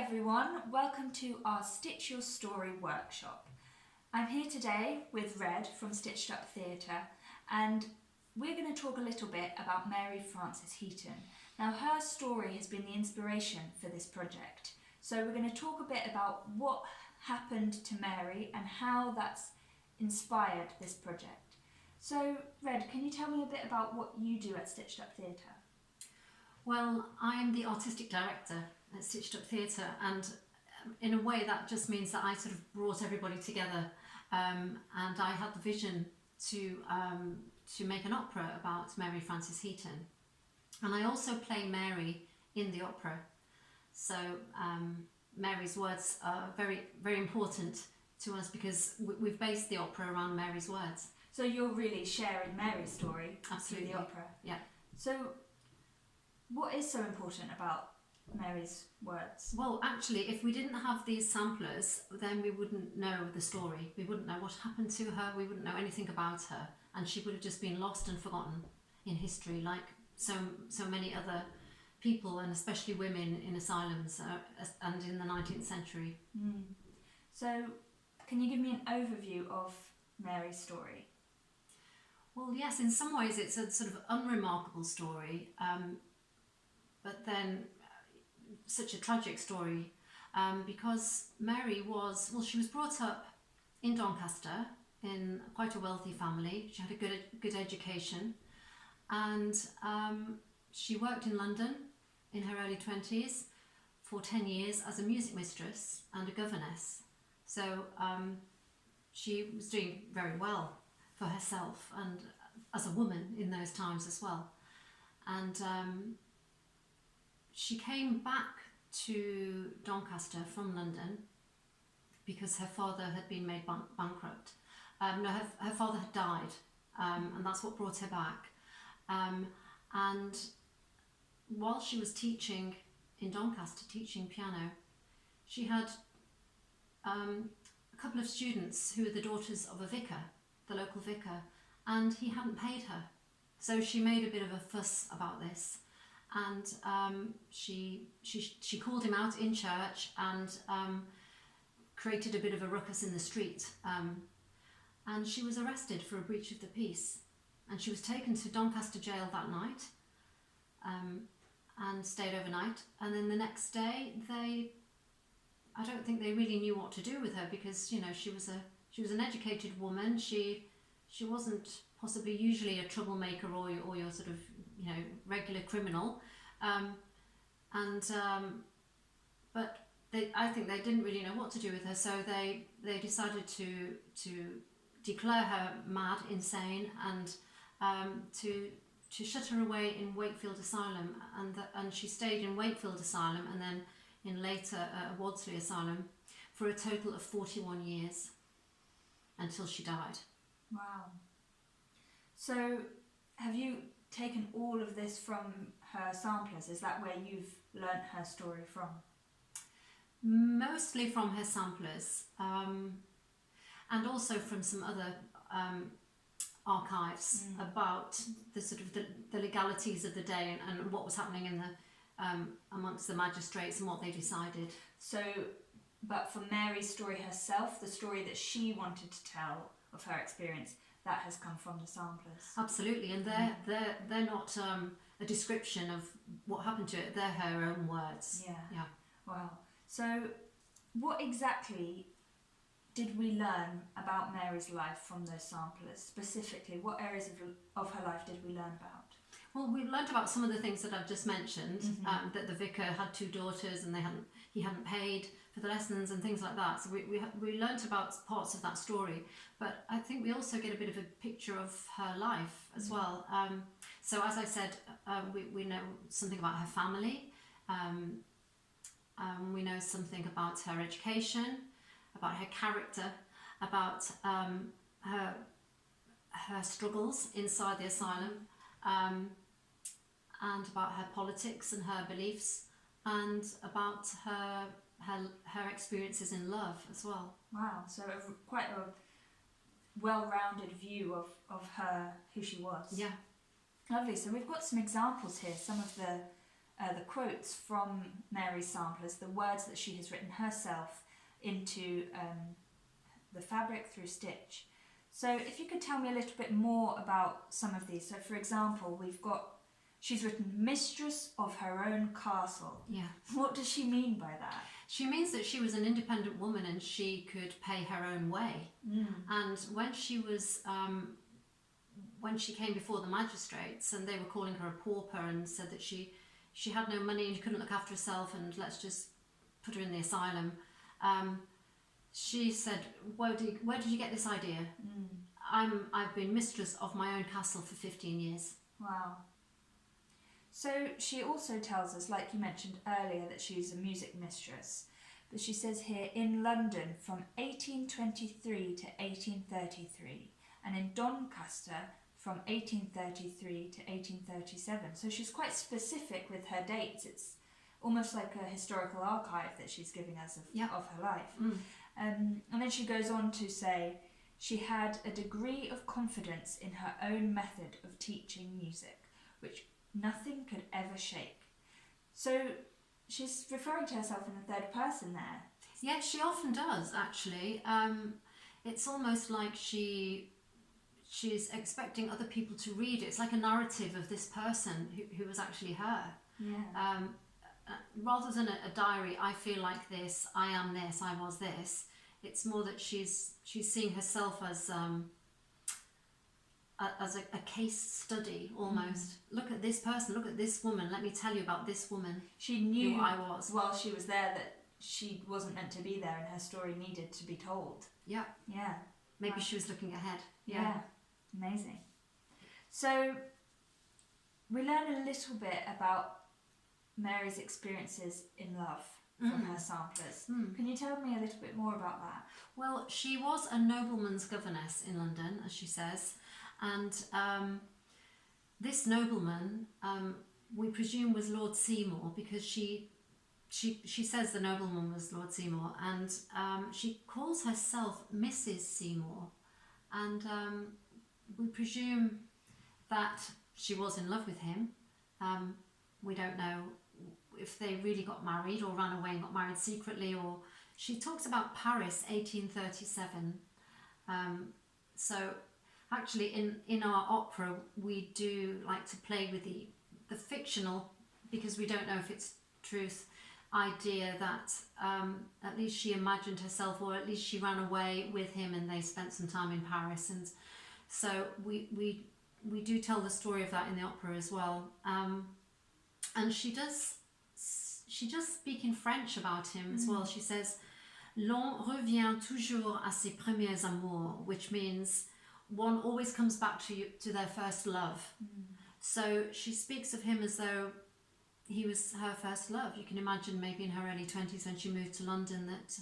everyone, welcome to our Stitch Your Story workshop. I'm here today with Red from Stitched Up Theatre, and we're going to talk a little bit about Mary Frances Heaton. Now, her story has been the inspiration for this project, so we're going to talk a bit about what happened to Mary and how that's inspired this project. So, Red, can you tell me a bit about what you do at Stitched Up Theatre? Well, I'm the artistic director at Stitched Up Theatre, and in a way that just means that I sort of brought everybody together, and I had the vision to make an opera about Mary Frances Heaton, and I also play Mary in the opera. So Mary's words are very, very important to us because we've based the opera around Mary's words. So you're really sharing Mary's story through the opera? Yeah. So what is so important about Mary's words? Well, actually, if we didn't have these samplers, then we wouldn't know the story. We wouldn't know what happened to her. We wouldn't know anything about her, and she would have just been lost and forgotten in history, like so many other people, and especially women in asylums and in the 19th century. So, can you give me an overview of Mary's story? Well, yes, in some ways it's a sort of unremarkable story, but then such a tragic story, because Mary she was brought up in Doncaster in quite a wealthy family. She had a good education, and she worked in London in her early 20s for 10 years as a music mistress and a governess. So she was doing very well for herself and as a woman in those times as well. And she came back to Doncaster from London because her father had been made bankrupt. Her father had died, and that's what brought her back. And while she was teaching in Doncaster, teaching piano, she had a couple of students who were the daughters of a vicar, the local vicar, and he hadn't paid her. So she made a bit of a fuss about this. And she called him out in church and created a bit of a ruckus in the street. And she was arrested for a breach of the peace. And she was taken to Doncaster jail that night and stayed overnight. And then the next day, I don't think they really knew what to do with her because, you know, she was an educated woman. She wasn't possibly usually a troublemaker or your sort of, you know, regular criminal, but I think they didn't really know what to do with her, so they decided to declare her mad, insane, and to shut her away in Wakefield Asylum, and she stayed in Wakefield Asylum and then in later Wadsley Asylum for a total of 41 years until she died. Wow. So have you taken all of this from her samplers? Is that where you've learnt her story from? Mostly from her samplers, and also from some other archives about the sort of the legalities of the day and what was happening in the amongst the magistrates and what they decided. So, but for Mary's story herself, the story that she wanted to tell of her experience, that has come from the samplers. Absolutely, and they're not a description of what happened to it. They're her own words. Yeah. Wow. So, what exactly did we learn about Mary's life from those samplers? Specifically, what areas of her life did we learn about? Well, we learned about some of the things that I've just mentioned. That the vicar had two daughters, and he hadn't paid for the lessons and things like that. So we learnt about parts of that story, but I think we also get a bit of a picture of her life as well. So as I said, we know something about her family. We know something about her education, about her character, about her struggles inside the asylum, and about her politics and her beliefs, and about her experiences in love as well. Wow, so quite a well-rounded view of her, who she was. Yeah. Lovely. So we've got some examples here, some of the the quotes from Mary's samplers, the words that she has written herself into the fabric through stitch. So if you could tell me a little bit more about some of these. So for example, she's written mistress of her own castle. Yeah. What does she mean by that? She means that she was an independent woman and she could pay her own way. And when she was, when she came before the magistrates and they were calling her a pauper and said that she had no money and she couldn't look after herself and let's just put her in the asylum, she said, where did you get this idea? I've been mistress of my own castle for 15 years. Wow. So she also tells us, like you mentioned earlier, that she's a music mistress. But she says here, in London from 1823 to 1833, and in Doncaster from 1833 to 1837. So she's quite specific with her dates. It's almost like a historical archive that she's giving us of her life. And then she goes on to say, she had a degree of confidence in her own method of teaching music, which nothing could ever shake. So she's referring to herself in the third person there. Yeah, she often does, actually. It's almost like she's expecting other people to read it. It's like a narrative of this person who was actually her. Yeah. Rather than a diary, I feel like this, I am this, I was this. It's more that she's seeing herself as a case study almost. Look at this person, look at this woman, let me tell you about this woman. She knew who I was while she was there that she wasn't meant to be there and her story needed to be told. Yeah. Yeah. Maybe Wow. she was looking ahead. Yeah. Amazing. So we learn a little bit about Mary's experiences in love from her samplers. Can you tell me a little bit more about that? Well, she was a nobleman's governess in London, as she says, and this nobleman, we presume, was Lord Seymour, because she says the nobleman was Lord Seymour, and she calls herself Mrs. Seymour, and we presume that she was in love with him. We don't know if they really got married or ran away and got married secretly, or she talks about Paris 1837. So actually in our opera we do like to play with the fictional, because we don't know if it's truth, idea that at least she imagined herself, or at least she ran away with him and they spent some time in Paris, and so we do tell the story of that in the opera as well. And she does speak in French about him as well. She says, "L'on revient toujours à ses premiers amours," which means one always comes back to their first love. So she speaks of him as though he was her first love. You can imagine maybe in her early 20s when she moved to London that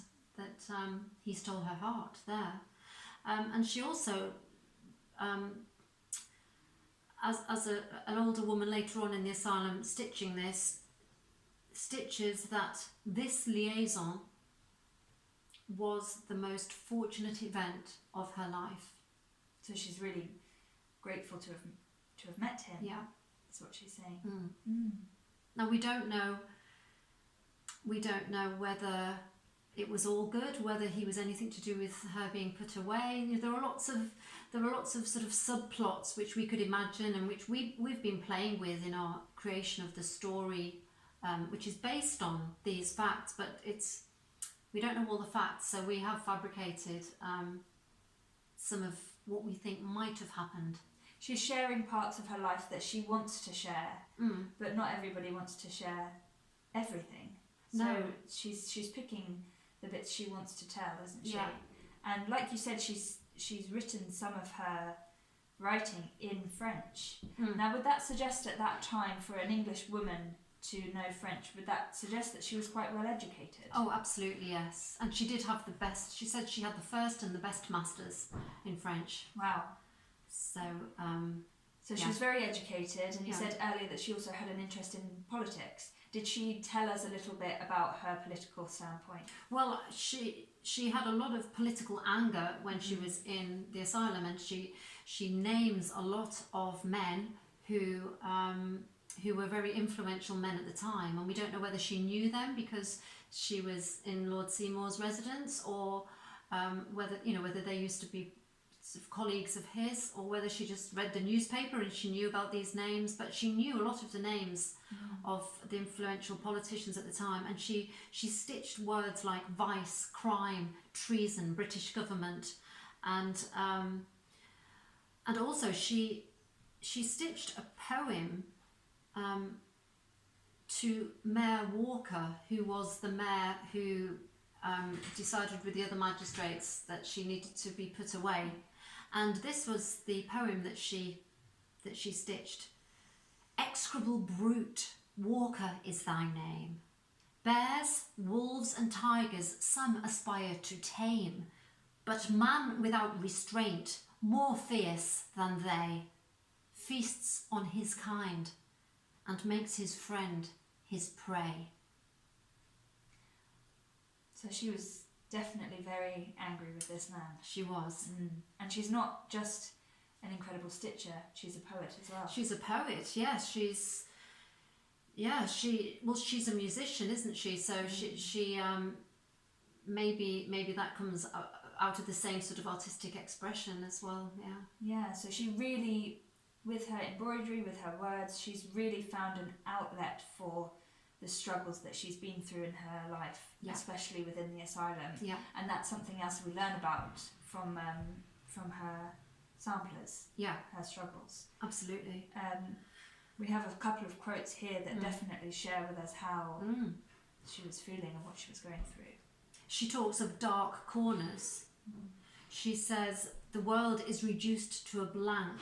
he stole her heart there. And she also, as an older woman later on in the asylum stitching this, stitches that this liaison was the most fortunate event of her life. So she's really grateful to have met him. Yeah, that's what she's saying. Now we don't know whether it was all good, whether he was anything to do with her being put away. There are lots of sort of subplots which we could imagine, and which we've been playing with in our creation of the story, which is based on these facts, but we don't know all the facts, so we have fabricated some of what we think might have happened. She's sharing parts of her life that she wants to share, but not everybody wants to share everything. So No. she's picking the bits she wants to tell, isn't she? Yeah. And like you said, she's written some of her writing in French. Now, would that suggest at that time for an English woman to know French, would that suggest that she was quite well educated? Oh, absolutely, yes. And she did have the best, she said she had the first and the best masters in French. Wow. So, She yeah. was very educated, and you Yeah. said earlier that she also had an interest in politics. Did she tell us a little bit about her political standpoint? well, she had a lot of political anger when she was in the asylum, and she names a lot of men who who were very influential men at the time, and we don't know whether she knew them because she was in Lord Seymour's residence, or whether they used to be sort of colleagues of his, or whether she just read the newspaper and she knew about these names. But she knew a lot of the names of the influential politicians at the time, and she stitched words like vice, crime, treason, British government, and also she stitched a poem to Mayor Walker, who was the mayor who decided with the other magistrates that she needed to be put away. And this was the poem that she stitched. Execrable brute, Walker is thy name. Bears, wolves and tigers some aspire to tame, but man without restraint, more fierce than they, feasts on his kind and makes his friend his prey. So she was definitely very angry with this man. She was. And she's not just an incredible stitcher, she's a poet as well. She's a poet, yes. She's a musician, isn't she? So she maybe that comes out of the same sort of artistic expression as well. Yeah, so she really, with her embroidery, with her words, she's really found an outlet for the struggles that she's been through in her life, especially within the asylum. And that's something else we learn about from her samplers. Her struggles. Absolutely. We have a couple of quotes here that definitely share with us how she was feeling and what she was going through. She talks of dark corners. She says, the world is reduced to a blank.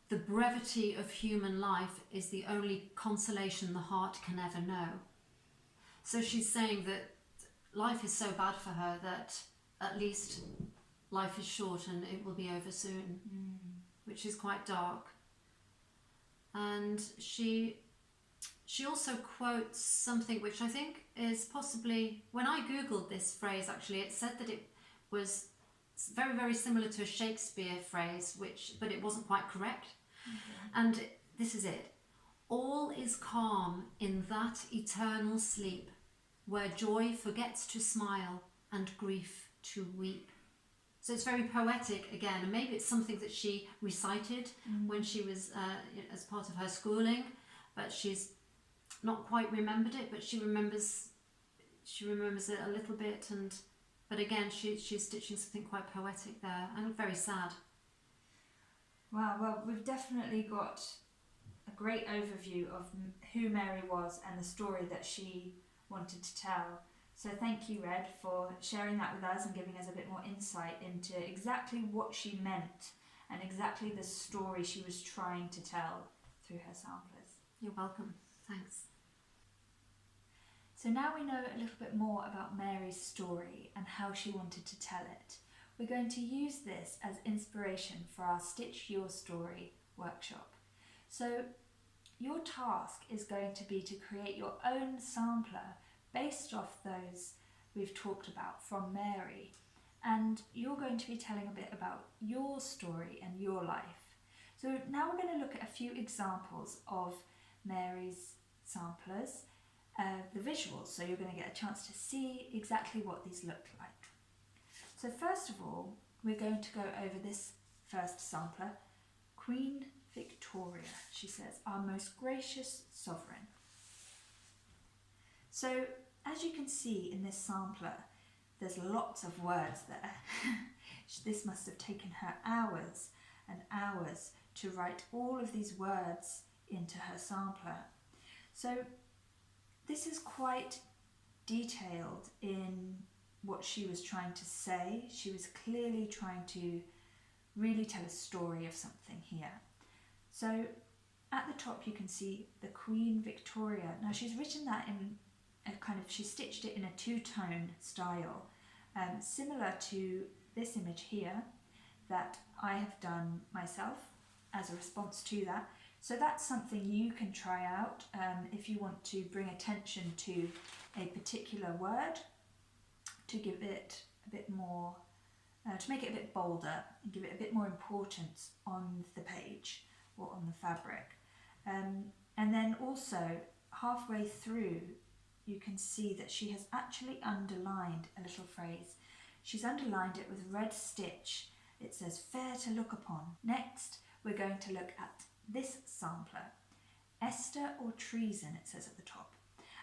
The brevity of human life is the only consolation the heart can ever know. So she's saying that life is so bad for her that at least life is short and it will be over soon, which is quite dark. And she also quotes something which I think is possibly, when I googled this phrase actually, it said that it was very, very similar to a Shakespeare phrase, but it wasn't quite correct. And this is it. All is calm in that eternal sleep, where joy forgets to smile and grief to weep. So it's very poetic again, and maybe it's something that she recited when she was as part of her schooling, but she's not quite remembered it, but she remembers it a little bit, but again she's stitching something quite poetic there and very sad. Wow, well, we've definitely got a great overview of who Mary was and the story that she wanted to tell. So thank you, Red, for sharing that with us and giving us a bit more insight into exactly what she meant and exactly the story she was trying to tell through her samplers. You're welcome. Thanks. So now we know a little bit more about Mary's story and how she wanted to tell it. We're going to use this as inspiration for our Stitch Your Story workshop. So your task is going to be to create your own sampler based off those we've talked about from Mary, and you're going to be telling a bit about your story and your life. So now we're going to look at a few examples of Mary's samplers, the visuals, so you're going to get a chance to see exactly what these look like. So first of all, we're going to go over this first sampler, Queen Victoria, she says, our most gracious sovereign. So as you can see in this sampler, there's lots of words there. This must have taken her hours and hours to write all of these words into her sampler. So this is quite detailed in what she was trying to say. She was clearly trying to really tell a story of something here. So at the top you can see the Queen Victoria. Now she's written that in a kind of, she stitched it in a two-tone style, similar to this image here that I have done myself as a response to that. So that's something you can try out if you want to bring attention to a particular word, to give it a bit more, to make it a bit bolder and give it a bit more importance on the page or on the fabric. And then also halfway through you can see that she has actually underlined a little phrase. She's underlined it with red stitch. It says fair to look upon. Next we're going to look at this sampler. Esther or treason, it says at the top.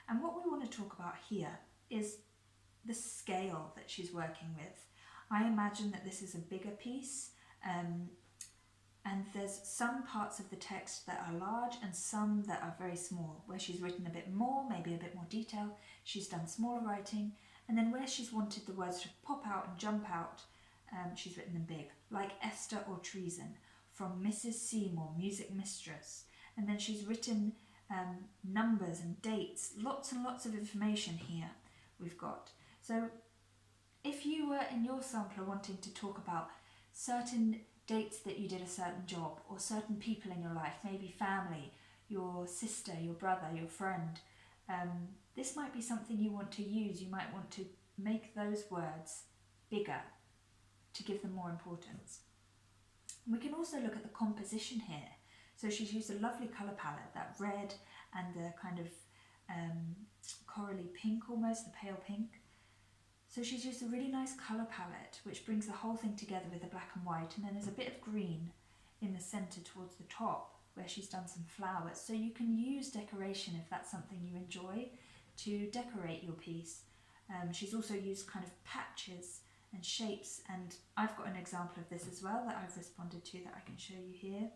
And what we want to talk about here is the scale that she's working with. I imagine that this is a bigger piece, and there's some parts of the text that are large and some that are very small, where she's written a bit more, maybe a bit more detail, she's done smaller writing, and then where she's wanted the words to pop out and jump out, she's written them big, like Esther or treason, from Mrs. Seymour, music mistress. And then she's written numbers and dates, lots and lots of information here we've got. So if you were in your sampler wanting to talk about certain dates that you did a certain job, or certain people in your life, maybe family, your sister, your brother, your friend, this might be something you want to use. You might want to make those words bigger to give them more importance. We can also look at the composition here. So she's used a lovely colour palette, that red and the kind of corally pink almost, the pale pink. So she's used a really nice colour palette which brings the whole thing together with the black and white, and then there's a bit of green in the centre towards the top where she's done some flowers. So you can use decoration if that's something you enjoy to decorate your piece. She's also used kind of patches and shapes, and I've got an example of this as well that I've responded to that I can show you here.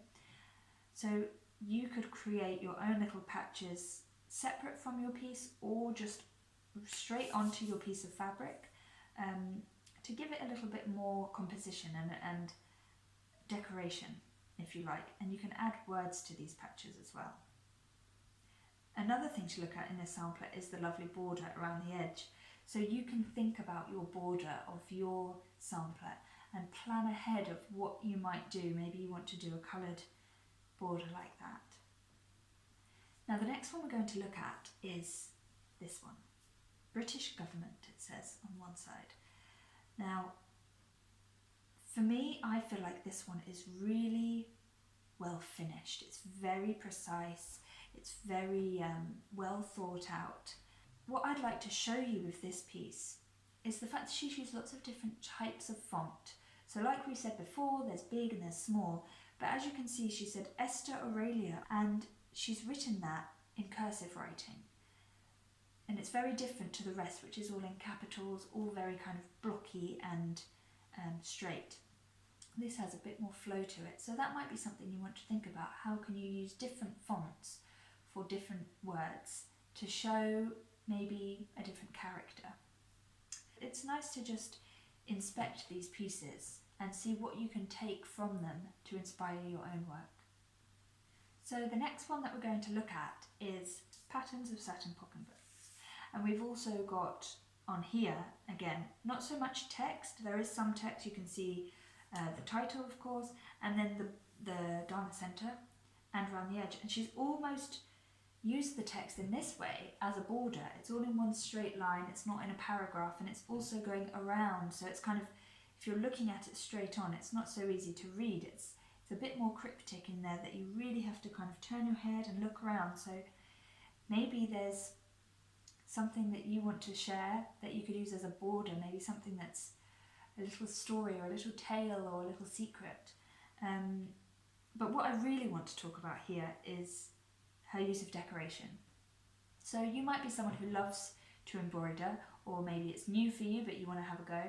So you could create your own little patches separate from your piece, or just straight onto your piece of fabric, to give it a little bit more composition and decoration, if you like. And you can add words to these patches as well. Another thing to look at in this sampler is the lovely border around the edge. So you can think about your border of your sampler and plan ahead of what you might do. Maybe you want to do a coloured border like that. Now the next one we're going to look at is this one. British government, it says on one side. Now, for me, I feel like this one is really well finished. It's very precise. It's very well thought out. What I'd like to show you with this piece is the fact that she's used lots of different types of font. So like we said before, there's big and there's small. But as you can see, she said Esther Aurelia, and she's written that in cursive writing. And it's very different to the rest, which is all in capitals, all very kind of blocky and straight. This has a bit more flow to it. So that might be something you want to think about. How can you use different fonts for different words to show maybe a different character? It's nice to just inspect these pieces and see what you can take from them to inspire your own work. So the next one that we're going to look at is Patterns of Satin Pocketbook. And we've also got on here, again, not so much text. There is some text. You can see the title, of course, and then the down the centre and around the edge. And she's almost used the text in this way as a border. It's all in one straight line. It's not in a paragraph, and it's also going around. So it's kind of, if you're looking at it straight on, it's not so easy to read. It's a bit more cryptic in there, that you really have to kind of turn your head and look around. So maybe there's something that you want to share that you could use as a border, maybe something that's a little story or a little tale or a little secret. But what I really want to talk about here is her use of decoration. So you might be someone who loves to embroider, or maybe it's new for you but you want to have a go,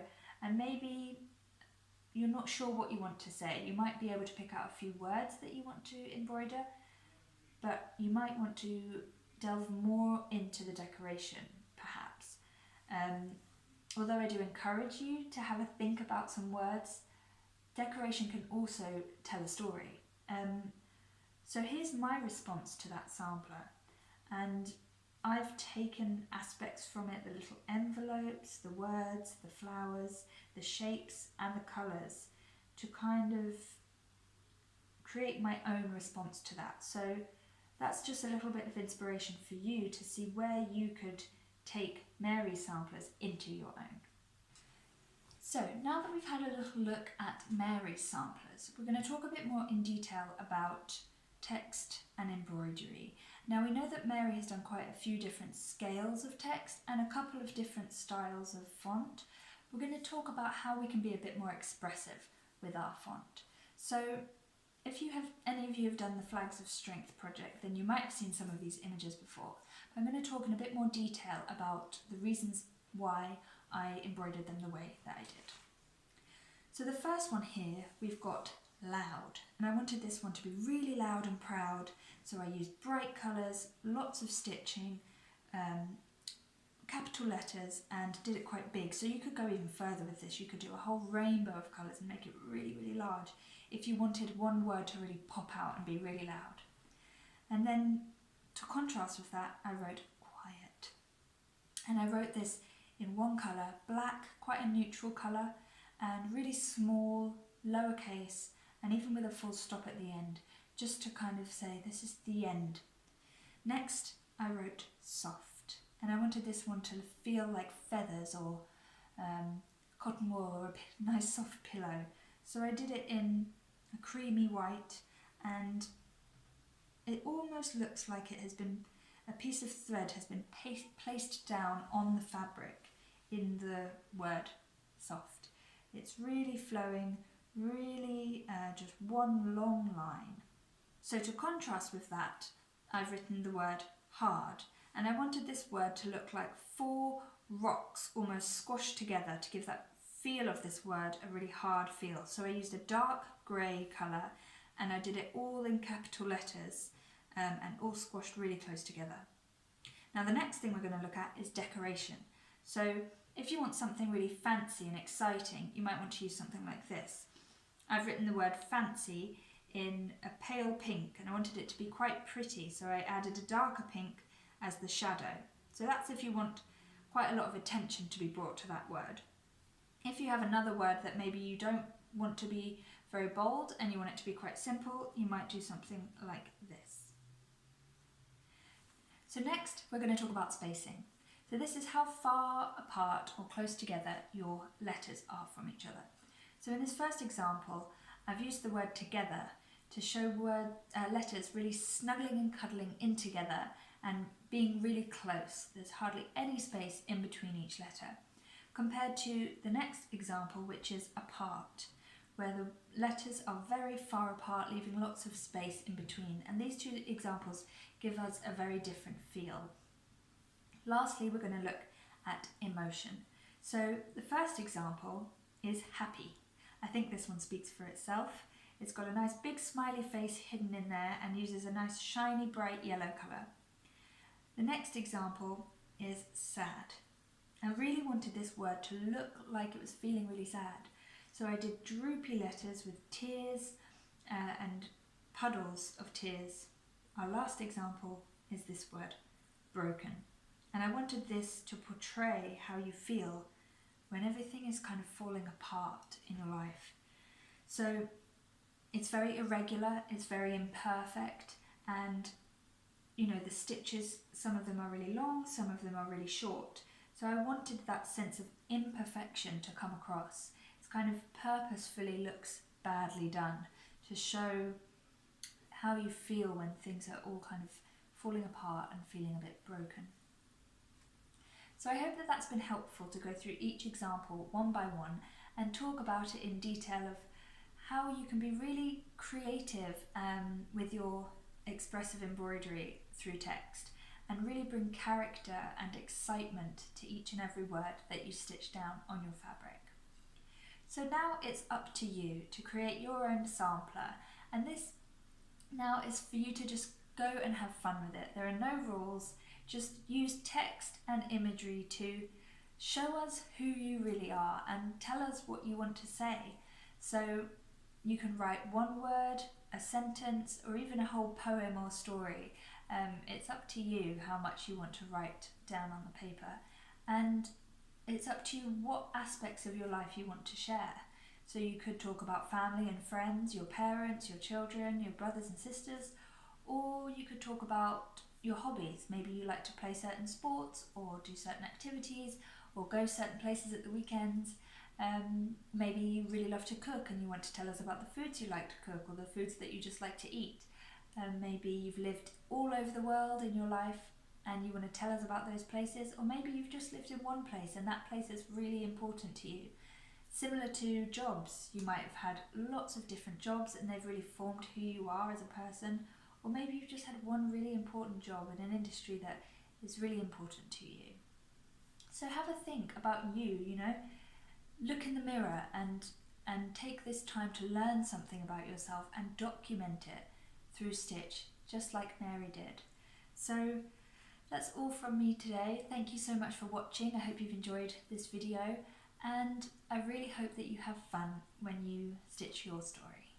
and maybe you're not sure what you want to say. You might be able to pick out a few words that you want to embroider, but you might want to delve more into the decoration, perhaps. Although I do encourage you to have a think about some words, decoration can also tell a story. So here's my response to that sampler, and I've taken aspects from it, the little envelopes, the words, the flowers, the shapes and the colours, to kind of create my own response to that. So that's just a little bit of inspiration for you to see where you could take Mary's samplers into your own. So now that we've had a little look at Mary's samplers, we're going to talk a bit more in detail about text and embroidery. Now we know that Mary has done quite a few different scales of text and a couple of different styles of font. We're going to talk about how we can be a bit more expressive with our font. So if any of you have done the Flags of Strength project, then you might have seen some of these images before. I'm going to talk in a bit more detail about the reasons why I embroidered them the way that I did. So the first one here, we've got loud, and I wanted this one to be really loud and proud, so I used bright colours, lots of stitching, capital letters, and did it quite big. So you could go even further with this. You could do a whole rainbow of colours and make it really, really large if you wanted one word to really pop out and be really loud. And then to contrast with that, I wrote quiet. And I wrote this in one colour, black, quite a neutral colour, and really small, lowercase, and even with a full stop at the end, just to kind of say this is the end. Next, I wrote soft, and I wanted this one to feel like feathers or cotton wool or a nice soft pillow. So I did it in a creamy white, and it almost looks like a piece of thread has been placed down on the fabric in the word soft. It's really flowing, really just one long line. So to contrast with that, I've written the word hard, and I wanted this word to look like 4 rocks almost squashed together to give that feel of this word a really hard feel. So I used a dark grey colour, and I did it all in capital letters and all squashed really close together. Now the next thing we're going to look at is decoration. So if you want something really fancy and exciting, you might want to use something like this. I've written the word fancy in a pale pink, and I wanted it to be quite pretty, so I added a darker pink as the shadow. So that's if you want quite a lot of attention to be brought to that word. If you have another word that maybe you don't want to be very bold and you want it to be quite simple, you might do something like this. So next we're going to talk about spacing. So this is how far apart or close together your letters are from each other. So in this first example, I've used the word together to show letters really snuggling and cuddling in together and being really close. There's hardly any space in between each letter, compared to the next example, which is apart, where the letters are very far apart, leaving lots of space in between. And these two examples give us a very different feel. Lastly, we're going to look at emotion. So the first example is happy. I think this one speaks for itself. It's got a nice big smiley face hidden in there and uses a nice shiny bright yellow colour. The next example is sad. I really wanted this word to look like it was feeling really sad. So I did droopy letters with tears and puddles of tears. Our last example is this word, broken. And I wanted this to portray how you feel when everything is kind of falling apart in your life. So it's very irregular, it's very imperfect, and you know, the stitches, some of them are really long, some of them are really short. So I wanted that sense of imperfection to come across. It's kind of purposefully looks badly done to show how you feel when things are all kind of falling apart and feeling a bit broken. So I hope that that's been helpful to go through each example one by one and talk about it in detail of how you can be really creative with your expressive embroidery through text and really bring character and excitement to each and every word that you stitch down on your fabric. So now it's up to you to create your own sampler, and this now is for you to just go and have fun with it. There are no rules, just use text and imagery to show us who you really are and tell us what you want to say. So you can write one word, a sentence, or even a whole poem or story. It's up to you how much you want to write down on the paper, and it's up to you what aspects of your life you want to share. So you could talk about family and friends, your parents, your children, your brothers and sisters, or you could talk about your hobbies. Maybe you like to play certain sports or do certain activities or go certain places at the weekends. Maybe you really love to cook and you want to tell us about the foods you like to cook or the foods that you just like to eat. Maybe you've lived all over the world in your life and you want to tell us about those places, or maybe you've just lived in one place and that place is really important to you. Similar to jobs, you might have had lots of different jobs and they've really formed who you are as a person, or maybe you've just had one really important job in an industry that is really important to you. So have a think about you, look in the mirror and take this time to learn something about yourself and document it through stitch, just like Mary did. So that's all from me today. Thank you so much for watching. I hope you've enjoyed this video, and I really hope that you have fun when you stitch your story.